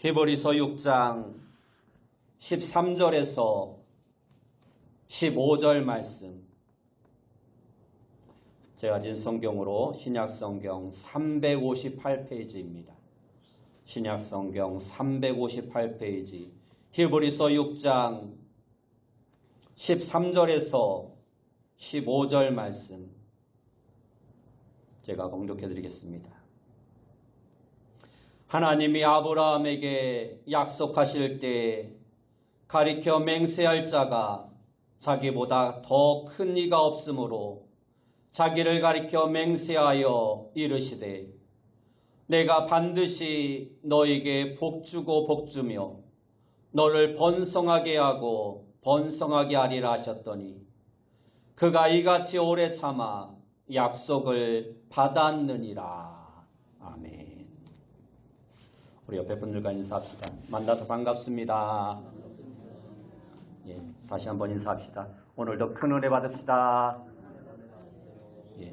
히브리서 6장 13절에서 15절 말씀, 제가 진 성경으로 신약성경 358페이지입니다. 신약성경 358페이지 히브리서 6장 13절에서 15절 말씀 제가 공독해 드리겠습니다. 하나님이 아브라함에게 약속하실 때 가리켜 맹세할 자가 자기보다 더 큰 이가 없으므로 자기를 가리켜 맹세하여 이르시되 내가 반드시 너에게 복주고 복주며 너를 번성하게 하고 번성하게 하리라 하셨더니 그가 이같이 오래 참아 약속을 받았느니라. 아멘. 우리 옆에 분들과 인사합시다. 만나서 반갑습니다. 예, 다시 한번 인사합시다. 오늘도 큰 은혜 받읍시다. 예.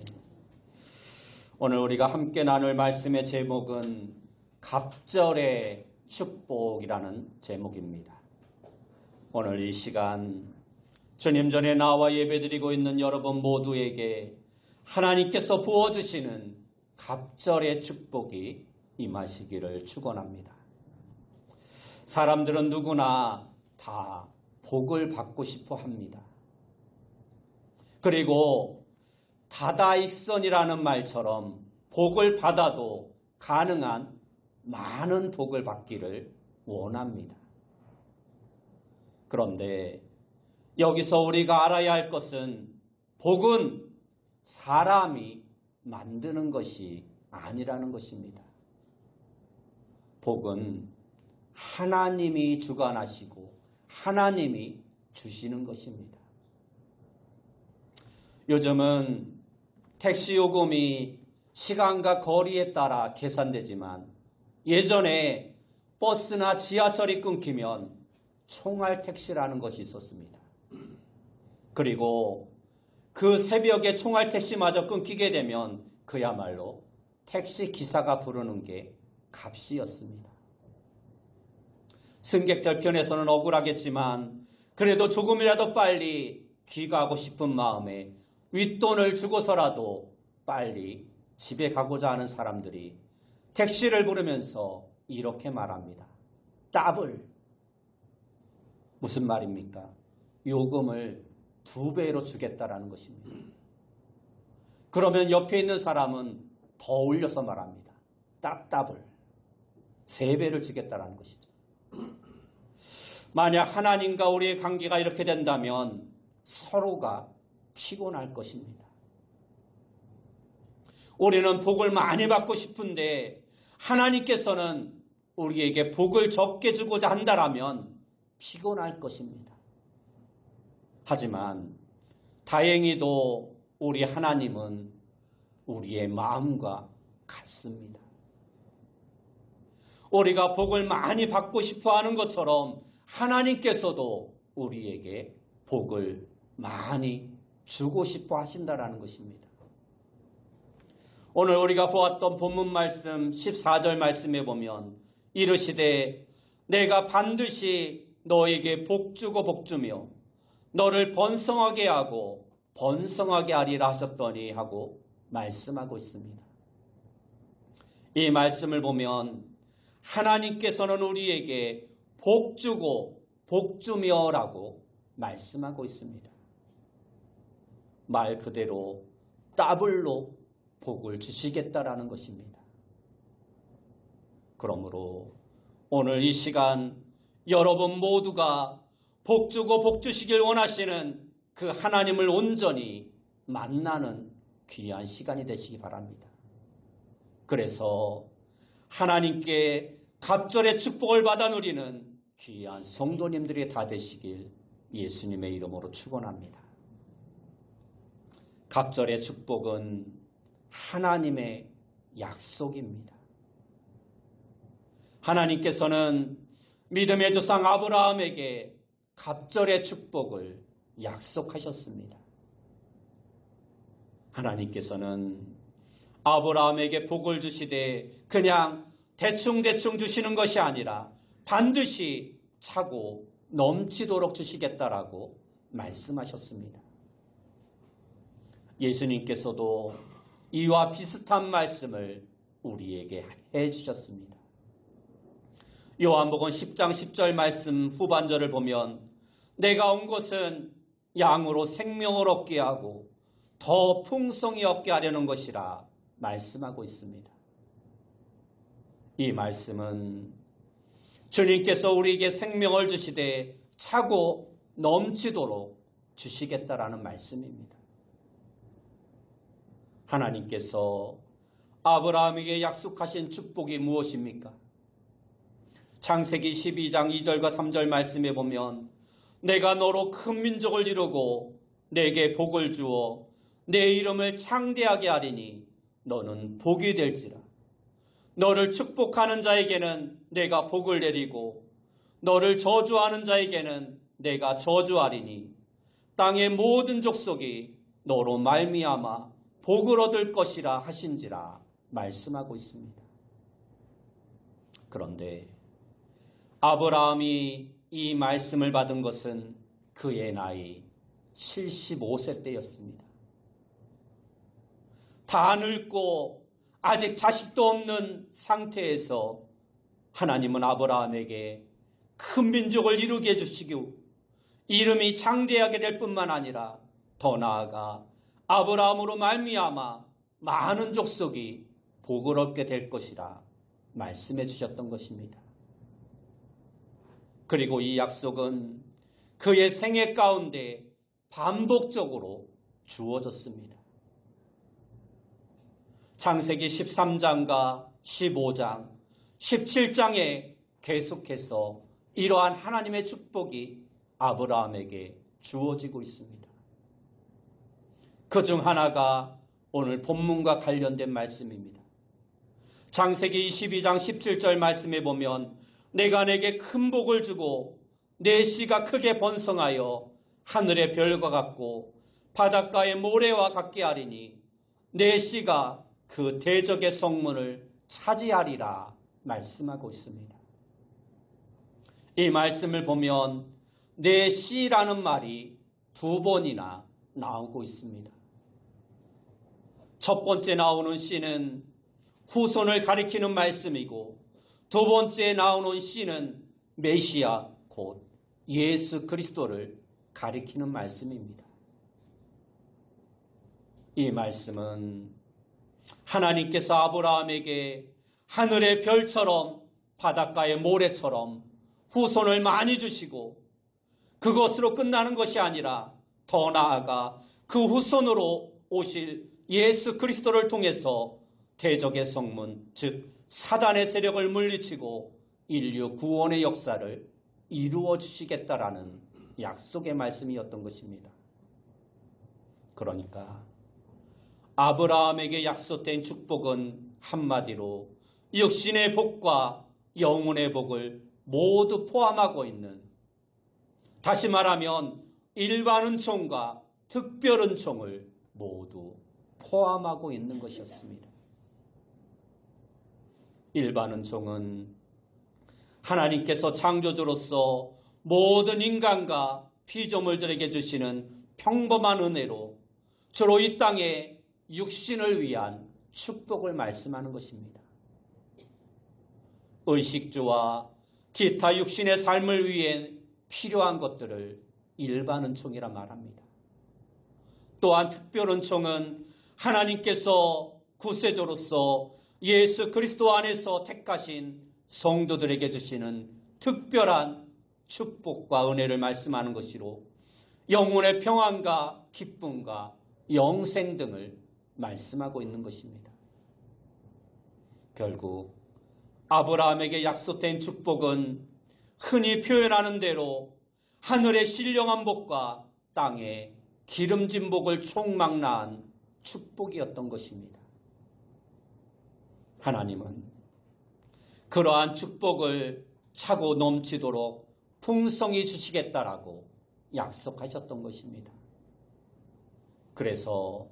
오늘 우리가 함께 나눌 말씀의 제목은 갑절의 축복이라는 제목입니다. 오늘 이 시간 주님 전에 나와 예배드리고 있는 여러분 모두에게 하나님께서 부어주시는 갑절의 축복이 임하시기를 축원합니다. 사람들은 누구나 다 복을 받고 싶어 합니다. 그리고 다다익선이라는 말처럼 복을 받아도 가능한 많은 복을 받기를 원합니다. 그런데 여기서 우리가 알아야 할 것은 복은 사람이 만드는 것이 아니라는 것입니다. 복은 하나님이 주관하시고 하나님이 주시는 것입니다. 요즘은 택시 요금이 시간과 거리에 따라 계산되지만 예전에 버스나 지하철이 끊기면 총알 택시라는 것이 있었습니다. 그리고 그 새벽에 총알 택시마저 끊기게 되면 그야말로 택시 기사가 부르는 게 값이었습니다. 승객들 편에서는 억울하겠지만 그래도 조금이라도 빨리 귀가하고 싶은 마음에 윗돈을 주고서라도 빨리 집에 가고자 하는 사람들이 택시를 부르면서 이렇게 말합니다. 더블. 무슨 말입니까? 요금을 2배로 주겠다라는 것입니다. 그러면 옆에 있는 사람은 더 올려서 말합니다. 더블. 3배를 주겠다라는 것이죠. 만약 하나님과 우리의 관계가 이렇게 된다면 서로가 피곤할 것입니다. 우리는 복을 많이 받고 싶은데 하나님께서는 우리에게 복을 적게 주고자 한다면 피곤할 것입니다. 하지만 다행히도 우리 하나님은 우리의 마음과 같습니다. 우리가 복을 많이 받고 싶어 하는 것처럼 하나님께서도 우리에게 복을 많이 주고 싶어 하신다라는 것입니다. 오늘 우리가 보았던 본문 말씀 14절 말씀에 보면 이르시되 내가 반드시 너에게 복주고 복주며 너를 번성하게 하고 번성하게 하리라 하셨더니 하고 말씀하고 있습니다. 이 말씀을 보면 하나님께서는 우리에게 복주고 복주며라고 말씀하고 있습니다. 말 그대로 더블로 복을 주시겠다라는 것입니다. 그러므로 오늘 이 시간 여러분 모두가 복주고 복주시길 원하시는 그 하나님을 온전히 만나는 귀한 시간이 되시기 바랍니다. 그래서 하나님께 갑절의 축복을 받아 누리는 귀한 성도님들이 다 되시길 예수님의 이름으로 축원합니다. 갑절의 축복은 하나님의 약속입니다. 하나님께서는 믿음의 조상 아브라함에게 갑절의 축복을 약속하셨습니다. 하나님께서는 아브라함에게 복을 주시되 그냥 대충 주시는 것이 아니라 반드시 차고 넘치도록 주시겠다라고 말씀하셨습니다. 예수님께서도 이와 비슷한 말씀을 우리에게 해주셨습니다. 요한복음 10장 10절 말씀 후반절을 보면 내가 온 것은 양으로 생명을 얻게 하고 더 풍성히 얻게 하려는 것이라 말씀하고 있습니다. 이 말씀은 주님께서 우리에게 생명을 주시되 차고 넘치도록 주시겠다라는 말씀입니다. 하나님께서 아브라함에게 약속하신 축복이 무엇입니까? 창세기 12장 2절과 3절 말씀에 보면 내가 너로 큰 민족을 이루고 내게 복을 주어 내 이름을 창대하게 하리니 너는 복이 될지라. 너를 축복하는 자에게는 내가 복을 내리고 너를 저주하는 자에게는 내가 저주하리니 땅의 모든 족속이 너로 말미암아 복을 얻을 것이라 하신지라 말씀하고 있습니다. 그런데 아브라함이 이 말씀을 받은 것은 그의 나이 75세 때였습니다. 다 늙고 아직 자식도 없는 상태에서 하나님은 아브라함에게 큰 민족을 이루게 해주시고 이름이 장대하게 될 뿐만 아니라 더 나아가 아브라함으로 말미암아 많은 족속이 복을 얻게 될 것이라 말씀해 주셨던 것입니다. 그리고 이 약속은 그의 생애 가운데 반복적으로 주어졌습니다. 창세기 13장과 15장, 17장에 계속해서 이러한 하나님의 축복이 아브라함에게 주어지고 있습니다. 그중 하나가 오늘 본문과 관련된 말씀입니다. 창세기 22장 17절 말씀에 보면 내가 내게 큰 복을 주고 내 씨가 크게 번성하여 하늘의 별과 같고 바닷가의 모래와 같게 하리니 내 씨가 그 대적의 성문을 차지하리라 말씀하고 있습니다. 이 말씀을 보면 내 씨라는 말이 두 번이나 나오고 있습니다. 첫 번째 나오는 씨는 후손을 가리키는 말씀이고 두 번째 나오는 씨는 메시아 곧 예수 그리스도를 가리키는 말씀입니다. 이 말씀은 하나님께서 아브라함에게 하늘의 별처럼 바닷가의 모래처럼 후손을 많이 주시고 그것으로 끝나는 것이 아니라 더 나아가 그 후손으로 오실 예수 그리스도를 통해서 대적의 성문, 즉 사단의 세력을 물리치고 인류 구원의 역사를 이루어 주시겠다라는 약속의 말씀이었던 것입니다. 그러니까 아브라함에게 약속된 축복은 한마디로 육신의 복과 영혼의 복을 모두 포함하고 있는, 다시 말하면 일반 은총과 특별 은총을 모두 포함하고 있는 것이었습니다. 일반 은총은 하나님께서 창조주로서 모든 인간과 피조물들에게 주시는 평범한 은혜로 주로 이 땅에 육신을 위한 축복을 말씀하는 것입니다. 의식주와 기타 육신의 삶을 위해 필요한 것들을 일반 은총이라 말합니다. 또한 특별 은총은 하나님께서 구세주로서 예수 그리스도 안에서 택하신 성도들에게 주시는 특별한 축복과 은혜를 말씀하는 것이로 영혼의 평안과 기쁨과 영생 등을 말씀하고 있는 것입니다. 결국 아브라함에게 약속된 축복은 흔히 표현하는 대로 하늘의 신령한 복과 땅의 기름진 복을 총망라한 축복이었던 것입니다. 하나님은 그러한 축복을 차고 넘치도록 풍성히 주시겠다라고 약속하셨던 것입니다. 그래서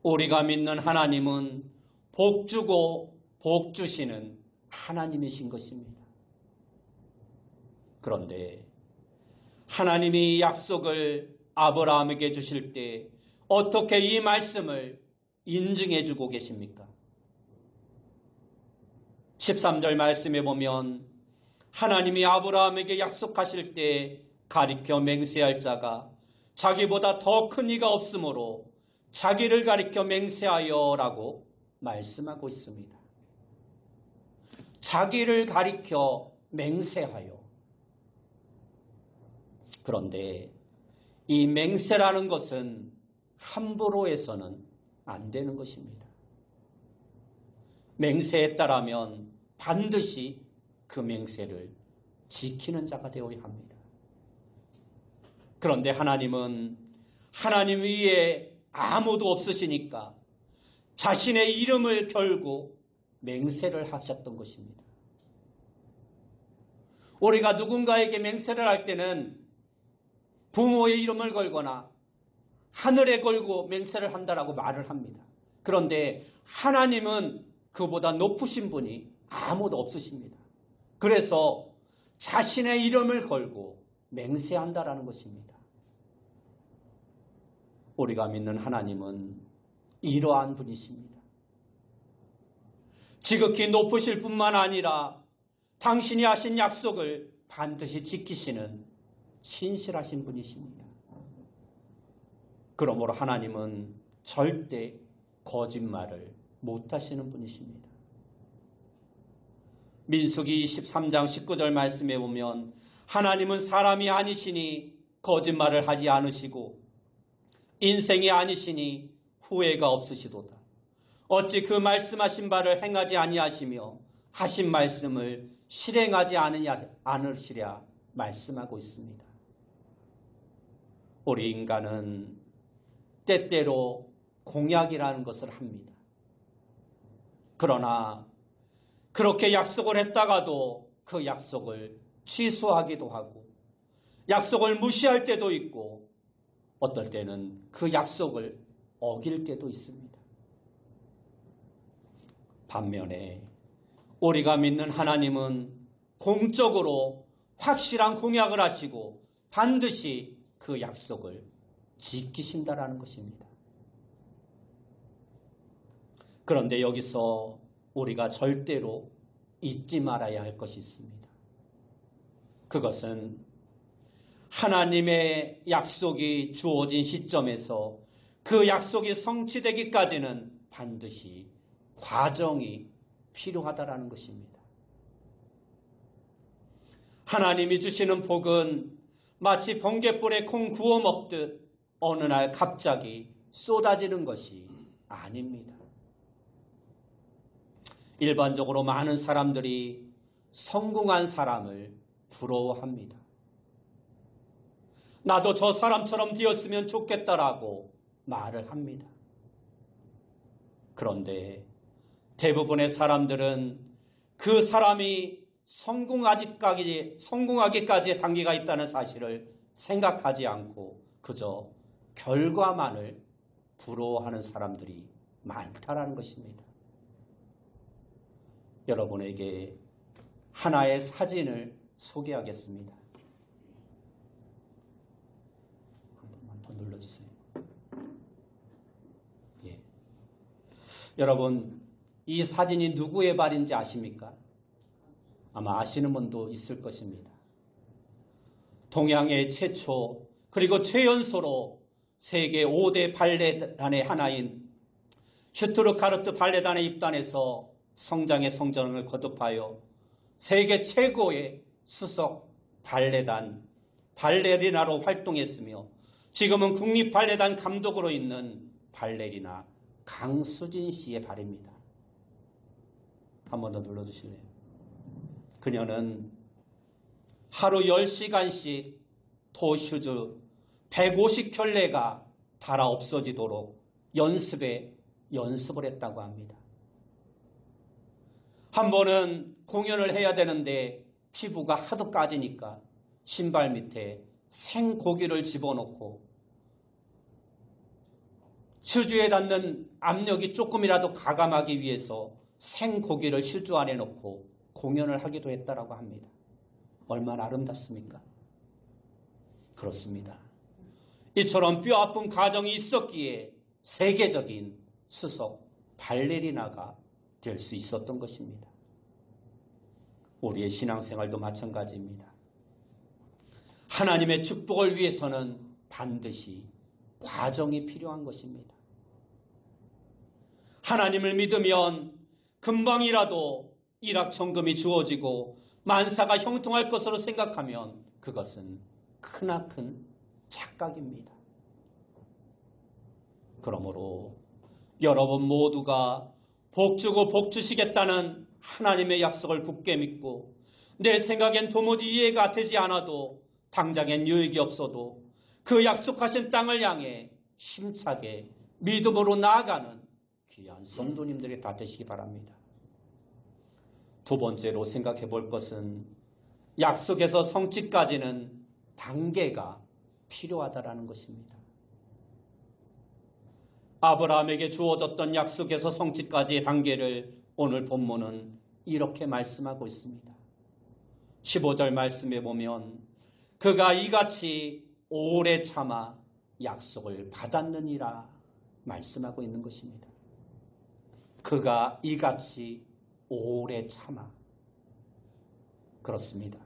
우리가 믿는 하나님은 복 주고 복 주시는 하나님이신 것입니다. 그런데 하나님이 약속을 아브라함에게 주실 때 어떻게 이 말씀을 인증해 주고 계십니까? 13절 말씀에 보면 하나님이 아브라함에게 약속하실 때 가리켜 맹세할 자가 자기보다 더 큰 이가 없으므로 자기를 가리켜 맹세하여 라고 말씀하고 있습니다. 자기를 가리켜 맹세하여. 그런데 이 맹세라는 것은 함부로 해서는 안 되는 것입니다. 맹세했다라면 반드시 그 맹세를 지키는 자가 되어야 합니다. 그런데 하나님은 하나님 위에 아무도 없으시니까 자신의 이름을 걸고 맹세를 하셨던 것입니다. 우리가 누군가에게 맹세를 할 때는 부모의 이름을 걸거나 하늘에 걸고 맹세를 한다라고 말을 합니다. 그런데 하나님은 그보다 높으신 분이 아무도 없으십니다. 그래서 자신의 이름을 걸고 맹세한다라는 것입니다. 우리가 믿는 하나님은 이러한 분이십니다. 지극히 높으실 뿐만 아니라 당신이 하신 약속을 반드시 지키시는 신실하신 분이십니다. 그러므로 하나님은 절대 거짓말을 못하시는 분이십니다. 민수기 23장 19절 말씀에 보면 하나님은 사람이 아니시니 거짓말을 하지 않으시고 인생이 아니시니 후회가 없으시도다. 어찌 그 말씀하신 바를 행하지 아니하시며 하신 말씀을 실행하지 않으시랴 말씀하고 있습니다. 우리 인간은 때때로 공약이라는 것을 합니다. 그러나 그렇게 약속을 했다가도 그 약속을 취소하기도 하고 약속을 무시할 때도 있고 어떨 때는 그 약속을 어길 때도 있습니다. 반면에 우리가 믿는 하나님은 공적으로 확실한 공약을 하시고 반드시 그 약속을 지키신다라는 것입니다. 그런데 여기서 우리가 절대로 잊지 말아야 할 것이 있습니다. 그것은 하나님의 약속이 주어진 시점에서 그 약속이 성취되기까지는 반드시 과정이 필요하다라는 것입니다. 하나님이 주시는 복은 마치 번갯불에 콩 구워 먹듯 어느 날 갑자기 쏟아지는 것이 아닙니다. 일반적으로 많은 사람들이 성공한 사람을 부러워합니다. 나도 저 사람처럼 되었으면 좋겠다라고 말을 합니다. 그런데 대부분의 사람들은 그 사람이 성공하기까지의 단계가 있다는 사실을 생각하지 않고 그저 결과만을 부러워하는 사람들이 많다라는 것입니다. 여러분에게 하나의 사진을 소개하겠습니다. 한 번만 더 눌러주세요. 예. 여러분, 이 사진이 누구의 발인지 아십니까? 아마 아시는 분도 있을 것입니다. 동양의 최초 그리고 최연소로 세계 5대 발레단의 하나인 슈투르가르트 발레단에 입단해서 성장의 성전을 거듭하여 세계 최고의 수석 발레단 발레리나로 활동했으며 지금은 국립발레단 감독으로 있는 발레리나 강수진 씨의 발입니다. 한 번 더 눌러주실래요? 그녀는 하루 10시간씩 토슈즈 150켤레가 닳아 없어지도록 연습을 했다고 합니다. 한 번은 공연을 해야 되는데 피부가 하도 까지니까 신발 밑에 생고기를 집어넣고 슈즈에 닿는 압력이 조금이라도 가감하기 위해서 생고기를 슈즈 안에 넣고 공연을 하기도 했다라고 합니다. 얼마나 아름답습니까? 그렇습니다. 이처럼 뼈아픈 가정이 있었기에 세계적인 수석 발레리나가 될 수 있었던 것입니다. 우리의 신앙생활도 마찬가지입니다. 하나님의 축복을 위해서는 반드시 과정이 필요한 것입니다. 하나님을 믿으면 금방이라도 일확천금이 주어지고 만사가 형통할 것으로 생각하면 그것은 크나큰 착각입니다. 그러므로 여러분 모두가 복주고 복주시겠다는 하나님의 약속을 굳게 믿고 내 생각엔 도무지 이해가 되지 않아도 당장엔 유익이 없어도 그 약속하신 땅을 향해 힘차게 믿음으로 나아가는 귀한 성도님들이 다 되시기 바랍니다. 두 번째로 생각해 볼 것은 약속에서 성취까지는 단계가 필요하다라는 것입니다. 아브라함에게 주어졌던 약속에서 성취까지의 단계를 오늘 본문은 이렇게 말씀하고 있습니다. 15절 말씀에 보면 그가 이같이 오래 참아 약속을 받았느니라 말씀하고 있는 것입니다. 그가 이같이 오래 참아. 그렇습니다.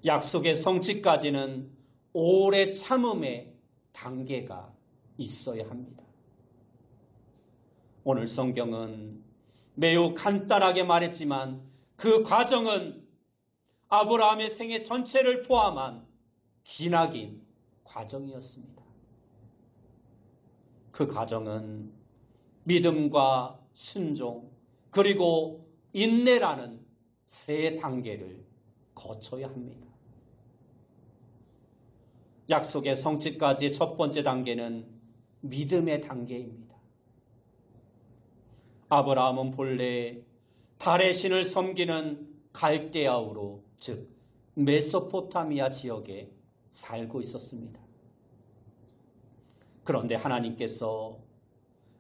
약속의 성취까지는 오래 참음의 단계가 있어야 합니다. 오늘 성경은 매우 간단하게 말했지만 그 과정은 아브라함의 생애 전체를 포함한 기나긴 과정이었습니다. 그 과정은 믿음과 순종 그리고 인내라는 세 단계를 거쳐야 합니다. 약속의 성취까지의 첫 번째 단계는 믿음의 단계입니다. 아브라함은 본래 달의 신을 섬기는 갈대아우로 즉 메소포타미아 지역에 살고 있었습니다. 그런데 하나님께서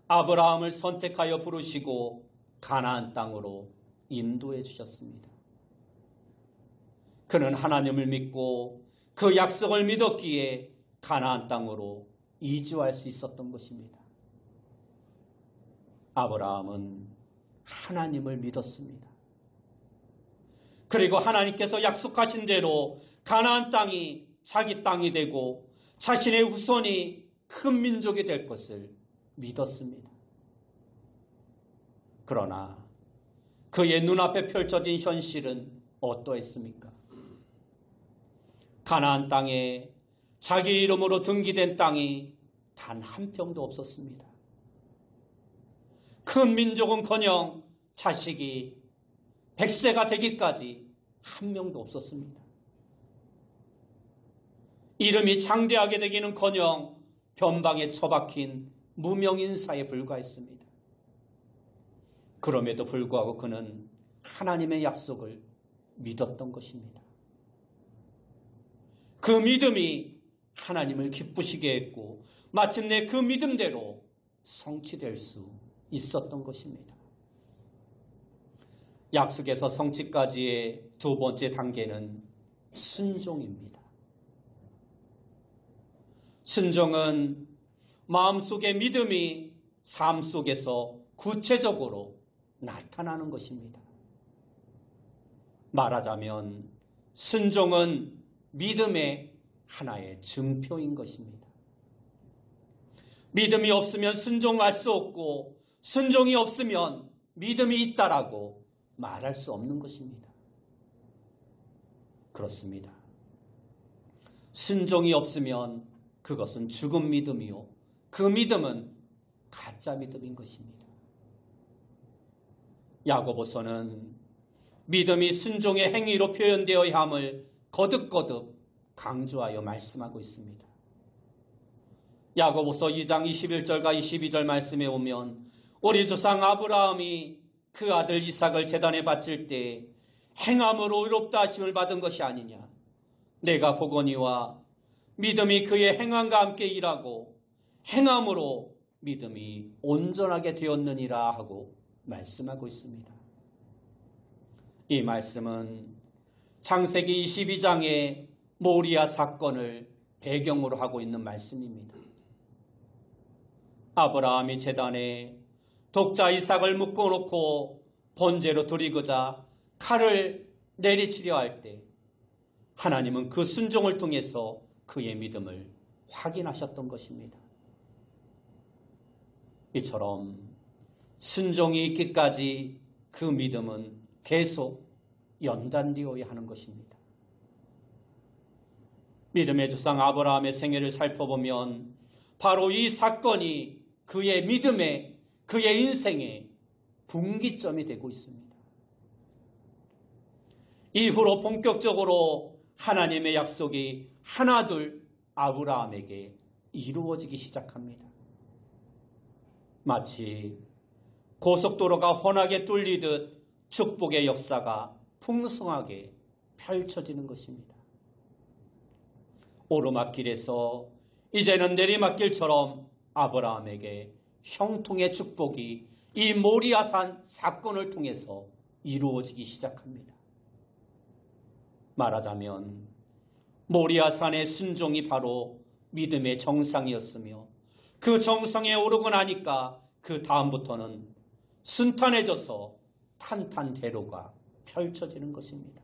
아브라함을 선택하여 부르시고 가나안 땅으로 인도해 주셨습니다. 그는 하나님을 믿고 그 약속을 믿었기에 가나안 땅으로 이주할 수 있었던 것입니다. 아브라함은 하나님을 믿었습니다. 그리고 하나님께서 약속하신 대로 가나안 땅이 자기 땅이 되고 자신의 후손이 큰 민족이 될 것을 믿었습니다. 그러나 그의 눈앞에 펼쳐진 현실은 어떠했습니까? 가나안 땅에 자기 이름으로 등기된 땅이 단 한 평도 없었습니다. 큰 민족은커녕 자식이 100세가 되기까지 한 명도 없었습니다. 이름이 장대하게 되기는커녕 변방에 처박힌 무명인사에 불과했습니다. 그럼에도 불구하고 그는 하나님의 약속을 믿었던 것입니다. 그 믿음이 하나님을 기쁘시게 했고 마침내 그 믿음대로 성취될 수 있었던 것입니다. 약속에서 성취까지의 두 번째 단계는 순종입니다. 순종은 마음속의 믿음이 삶 속에서 구체적으로 나타나는 것입니다. 말하자면 순종은 믿음의 하나의 증표인 것입니다. 믿음이 없으면 순종할 수 없고 순종이 없으면 믿음이 있다라고 말할 수 없는 것입니다. 그렇습니다. 순종이 없으면 그것은 죽은 믿음이요. 그 믿음은 가짜 믿음인 것입니다. 야고보서는 믿음이 순종의 행위로 표현되어야 함을 거듭거듭 강조하여 말씀하고 있습니다. 야고보서 2장 21절과 22절 말씀에 오면 우리 조상 아브라함이 그 아들 이삭을 제단에 바칠 때 행함으로 의롭다 하심을 받은 것이 아니냐. 내가 보거니와 믿음이 그의 행함과 함께 일하고 행함으로 믿음이 온전하게 되었느니라 하고 말씀하고 있습니다. 이 말씀은 창세기 22장의 모리아 사건을 배경으로 하고 있는 말씀입니다. 아브라함이 제단에 독자 이삭을 묶어놓고 번제로 드리고자 칼을 내리치려 할 때 하나님은 그 순종을 통해서 그의 믿음을 확인하셨던 것입니다. 이처럼 순종이 있기까지 그 믿음은 계속 연단되어야 하는 것입니다. 믿음의 조상 아브라함의 생애를 살펴보면 바로 이 사건이 그의 믿음의, 그의 인생의 분기점이 되고 있습니다. 이후로 본격적으로 하나님의 약속이 하나둘 아브라함에게 이루어지기 시작합니다. 마치 고속도로가 훤하게 뚫리듯 축복의 역사가 풍성하게 펼쳐지는 것입니다. 오르막길에서 이제는 내리막길처럼 아브라함에게 형통의 축복이 이 모리아산 사건을 통해서 이루어지기 시작합니다. 말하자면 모리아산의 순종이 바로 믿음의 정상이었으며 그 정상에 오르고 나니까 그 다음부터는 순탄해져서 탄탄대로가 펼쳐지는 것입니다.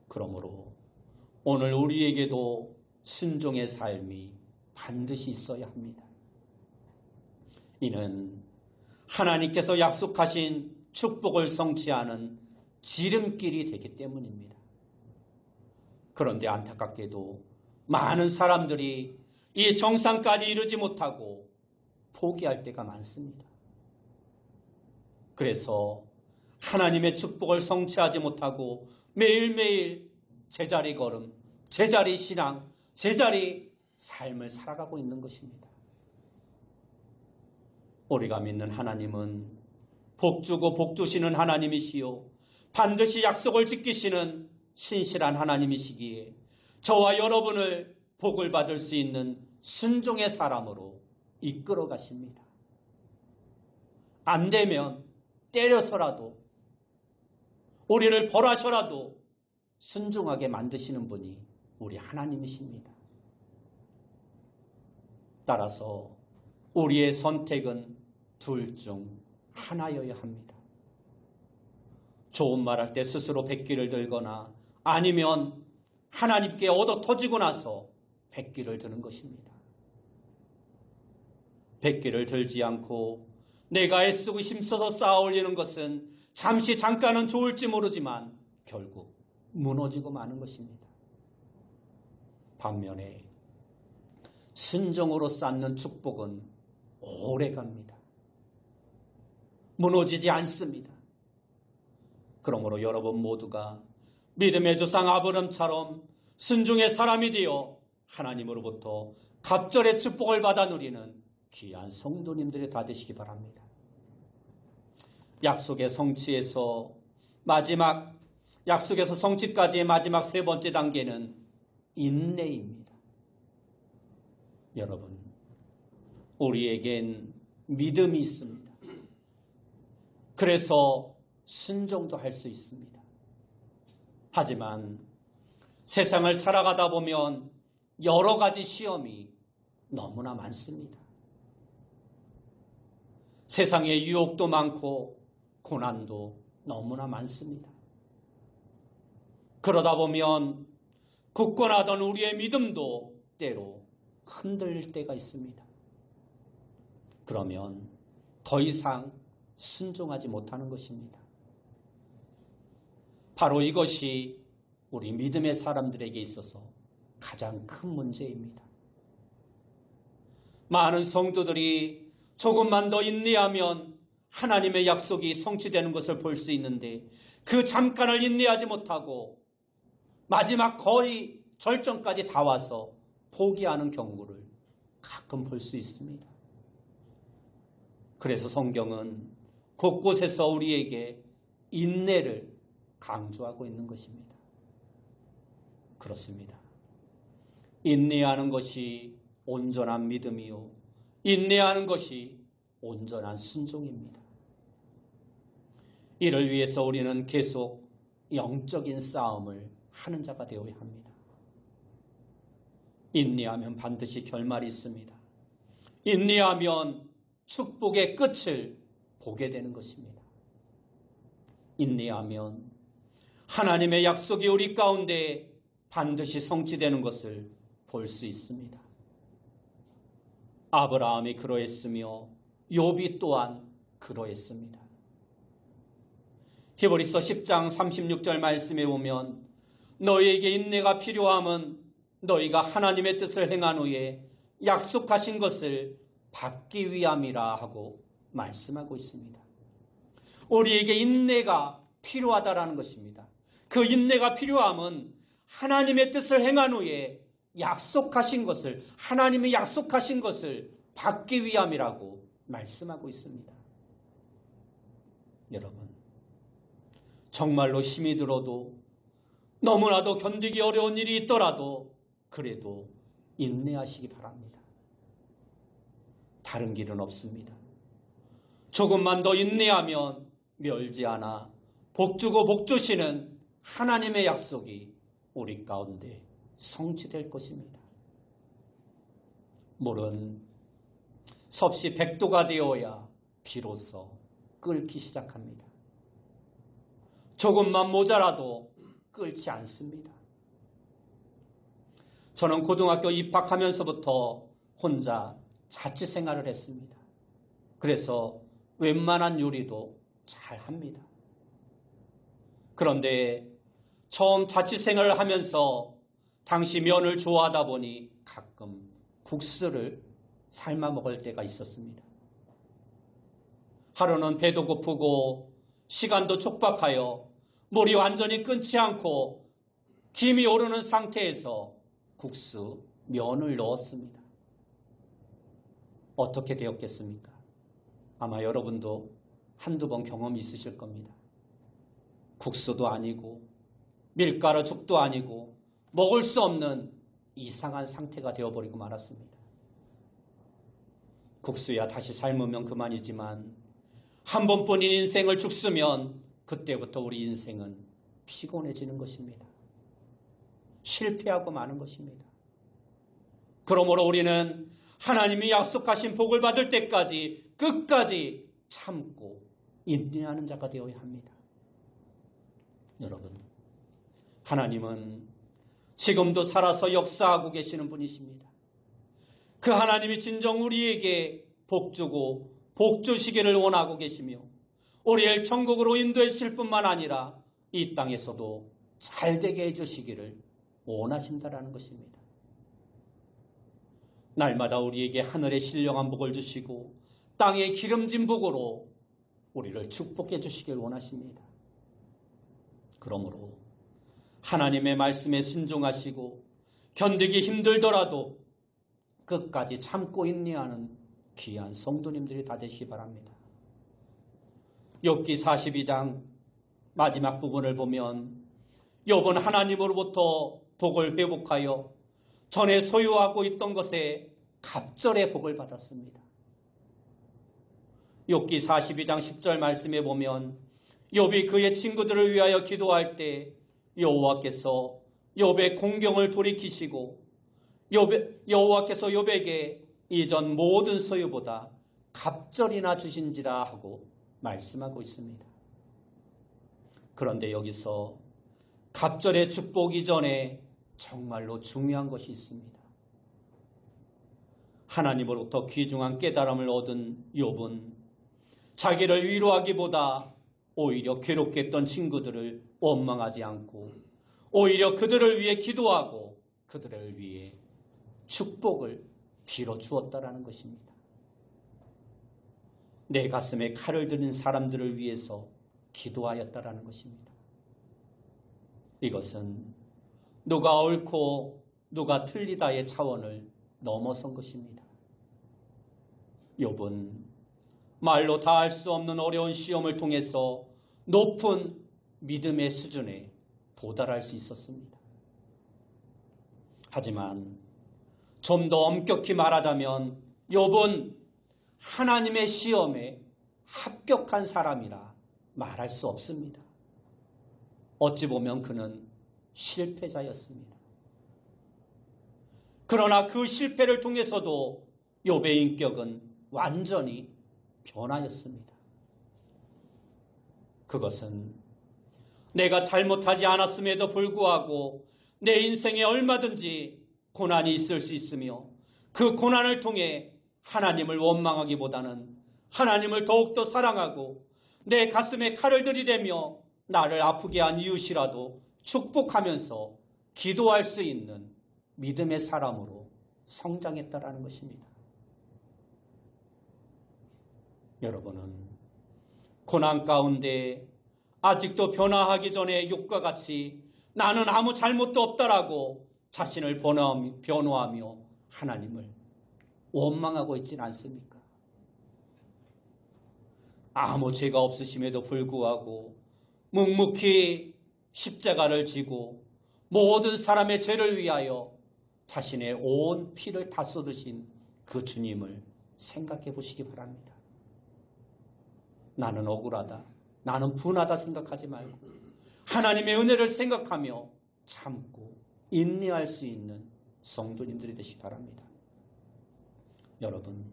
그러므로 오늘 우리에게도 순종의 삶이 반드시 있어야 합니다. 이는 하나님께서 약속하신 축복을 성취하는 지름길이 되기 때문입니다. 그런데 안타깝게도 많은 사람들이 이 정상까지 이르지 못하고 포기할 때가 많습니다. 그래서 하나님의 축복을 성취하지 못하고 매일매일 제자리 걸음, 제자리 신앙, 제자리 삶을 살아가고 있는 것입니다. 우리가 믿는 하나님은 복주고 복주시는 하나님이시요 반드시 약속을 지키시는 신실한 하나님이시기에 저와 여러분을 복을 받을 수 있는 순종의 사람으로 이끌어 가십니다. 안 되면 때려서라도 우리를 벌하셔라도 순종하게 만드시는 분이 우리 하나님이십니다. 따라서 우리의 선택은 둘 중 하나여야 합니다. 좋은 말 할 때 스스로 백기를 들거나 아니면 하나님께 얻어 터지고 나서 백기를 드는 것입니다. 백기를 들지 않고 내가 애쓰고 힘써서 쌓아 올리는 것은 잠시 잠깐은 좋을지 모르지만 결국 무너지고 마는 것입니다. 반면에 순종으로 쌓는 축복은 오래 갑니다. 무너지지 않습니다. 그러므로 여러분 모두가 믿음의 조상 아브람처럼 순종의 사람이 되어 하나님으로부터 갑절의 축복을 받아 누리는 귀한 성도님들이 다 되시기 바랍니다. 약속의 성취에서 약속에서 성취까지의 마지막 세 번째 단계는 인내입니다. 여러분, 우리에겐 믿음이 있습니다. 그래서 순종도 할 수 있습니다. 하지만 세상을 살아가다 보면 여러 가지 시험이 너무나 많습니다. 세상에 유혹도 많고 고난도 너무나 많습니다. 그러다 보면 굳건하던 우리의 믿음도 때로 흔들릴 때가 있습니다. 그러면 더 이상 순종하지 못하는 것입니다. 바로 이것이 우리 믿음의 사람들에게 있어서 가장 큰 문제입니다. 많은 성도들이 조금만 더 인내하면 하나님의 약속이 성취되는 것을 볼 수 있는데 그 잠깐을 인내하지 못하고 마지막 거의 절정까지 다 와서 포기하는 경우를 가끔 볼 수 있습니다. 그래서 성경은 곳곳에서 우리에게 인내를 강조하고 있는 것입니다. 그렇습니다. 인내하는 것이 온전한 믿음이요 인내하는 것이 온전한 순종입니다. 이를 위해서 우리는 계속 영적인 싸움을 하는 자가 되어야 합니다. 인내하면 반드시 결말이 있습니다. 인내하면 축복의 끝을 보게 되는 것입니다. 인내하면 하나님의 약속이 우리 가운데 반드시 성취되는 것을 볼 수 있습니다. 아브라함이 그러했으며 욥이 또한 그러했습니다. 히브리서 10장 36절 말씀에 보면 너희에게 인내가 필요함은 너희가 하나님의 뜻을 행한 후에 약속하신 것을 받기 위함이라 하고 말씀하고 있습니다. 우리에게 인내가 필요하다라는 것입니다. 그 인내가 필요함은 하나님의 뜻을 행한 후에 약속하신 것을, 하나님이 약속하신 것을 받기 위함이라고 말씀하고 있습니다. 여러분, 정말로 힘이 들어도 너무나도 견디기 어려운 일이 있더라도 그래도 인내하시기 바랍니다. 다른 길은 없습니다. 조금만 더 인내하면 멸지 않아 복주고 복주시는 하나님의 약속이 우리 가운데 성취될 것입니다. 물은 섭씨 100도가 되어야 비로소 끓기 시작합니다. 조금만 모자라도 끓지 않습니다. 저는 고등학교 입학하면서부터 혼자 자취생활을 했습니다. 그래서 웬만한 요리도 잘 합니다. 그런데 처음 자취생활을 하면서 당시 면을 좋아하다 보니 가끔 국수를 삶아 먹을 때가 있었습니다. 하루는 배도 고프고 시간도 촉박하여 물이 완전히 끓지 않고 김이 오르는 상태에서 국수, 면을 넣었습니다. 어떻게 되었겠습니까? 아마 여러분도 한두 번 경험이 있으실 겁니다. 국수도 아니고 밀가루 죽도 아니고 먹을 수 없는 이상한 상태가 되어버리고 말았습니다. 국수야 다시 삶으면 그만이지만 한 번뿐인 인생을 죽쓰면 그때부터 우리 인생은 피곤해지는 것입니다. 실패하고 마는 것입니다. 그러므로 우리는 하나님이 약속하신 복을 받을 때까지 끝까지 참고 인내하는 자가 되어야 합니다. 여러분, 하나님은 지금도 살아서 역사하고 계시는 분이십니다. 그 하나님이 진정 우리에게 복주고 복주시기를 원하고 계시며 우리를 천국으로 인도해 주실 뿐만 아니라 이 땅에서도 잘되게 해주시기를 원하신다라는 것입니다. 날마다 우리에게 하늘의 신령한 복을 주시고 땅의 기름진 복으로 우리를 축복해 주시길 원하십니다. 그러므로 하나님의 말씀에 순종하시고 견디기 힘들더라도 끝까지 참고 인내하는 귀한 성도님들이 다 되시기 바랍니다. 욥기 42장 마지막 부분을 보면 욥은 하나님으로부터 복을 회복하여 전에 소유하고 있던 것에 갑절의 복을 받았습니다. 욥기 42장 10절 말씀에 보면 욥이 그의 친구들을 위하여 기도할 때 여호와께서 욥의 공경을 돌이키시고 여호와께서 욥에게 이전 모든 소유보다 갑절이나 주신지라 하고 말씀하고 있습니다. 그런데 여기서 갑절의 축복 이전에 정말로 중요한 것이 있습니다. 하나님으로부터 귀중한 깨달음을 얻은 욥은 자기를 위로하기보다 오히려 괴롭게 했던 친구들을 원망하지 않고 오히려 그들을 위해 기도하고 그들을 위해 축복을 빌어주었다라는 것입니다. 내 가슴에 칼을 들인 사람들을 위해서 기도하였다라는 것입니다. 이것은 누가 옳고 누가 틀리다의 차원을 넘어선 것입니다. 욥은 말로 다 할 수 없는 어려운 시험을 통해서 높은 믿음의 수준에 도달할 수 있었습니다. 하지만 좀 더 엄격히 말하자면 욥은 하나님의 시험에 합격한 사람이라 말할 수 없습니다. 어찌 보면 그는 실패자였습니다. 그러나 그 실패를 통해서도 욥의 인격은 완전히 변하였습니다. 그것은 내가 잘못하지 않았음에도 불구하고 내 인생에 얼마든지 고난이 있을 수 있으며 그 고난을 통해 하나님을 원망하기보다는 하나님을 더욱더 사랑하고 내 가슴에 칼을 들이대며 나를 아프게 한 이웃이라도 축복하면서 기도할 수 있는 믿음의 사람으로 성장했다라는 것입니다. 여러분은 고난 가운데 아직도 변화하기 전에 욥과 같이 나는 아무 잘못도 없다라고 자신을 변호하며 하나님을 원망하고 있지는 않습니까? 아무 죄가 없으심에도 불구하고 묵묵히 십자가를 지고 모든 사람의 죄를 위하여 자신의 온 피를 다 쏟으신 그 주님을 생각해 보시기 바랍니다. 나는 억울하다, 나는 분하다 생각하지 말고 하나님의 은혜를 생각하며 참고 인내할 수 있는 성도님들이 되시기 바랍니다. 여러분,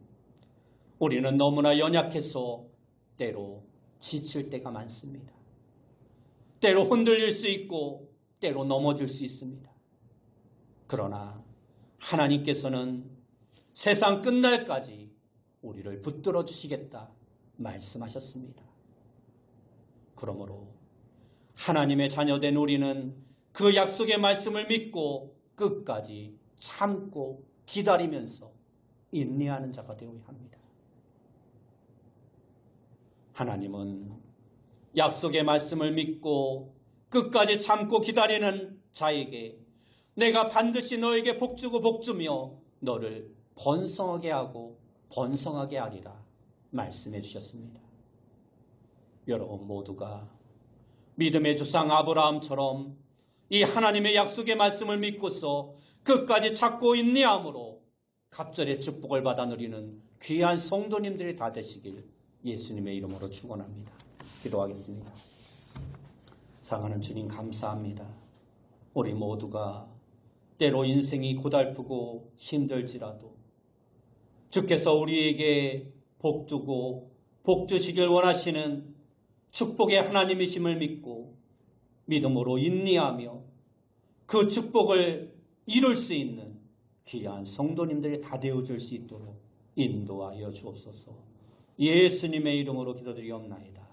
우리는 너무나 연약해서 때로 지칠 때가 많습니다. 때로 흔들릴 수 있고 때로 넘어질 수 있습니다. 그러나 하나님께서는 세상 끝날까지 우리를 붙들어 주시겠다 말씀하셨습니다. 그러므로 하나님의 자녀된 우리는 그 약속의 말씀을 믿고 끝까지 참고 기다리면서 인내하는 자가 되어야 합니다. 하나님은 약속의 말씀을 믿고 끝까지 참고 기다리는 자에게 내가 반드시 너에게 복주고 복주며 너를 번성하게 하고 번성하게 하리라 말씀해 주셨습니다. 여러분 모두가 믿음의 조상 아브라함처럼 이 하나님의 약속의 말씀을 믿고서 끝까지 찾고 인내함으로 갑절의 축복을 받아 누리는 귀한 성도님들이 다 되시길 예수님의 이름으로 축원합니다. 기도하겠습니다. 사랑하는 주님 감사합니다. 우리 모두가 때로 인생이 고달프고 힘들지라도 주께서 우리에게 복 주고 복 주시길 원하시는 축복의 하나님이심을 믿고 믿음으로 인내하며 그 축복을 이룰 수 있는 귀한 성도님들이 다 되어줄 수 있도록 인도하여 주옵소서. 예수님의 이름으로 기도드리옵나이다.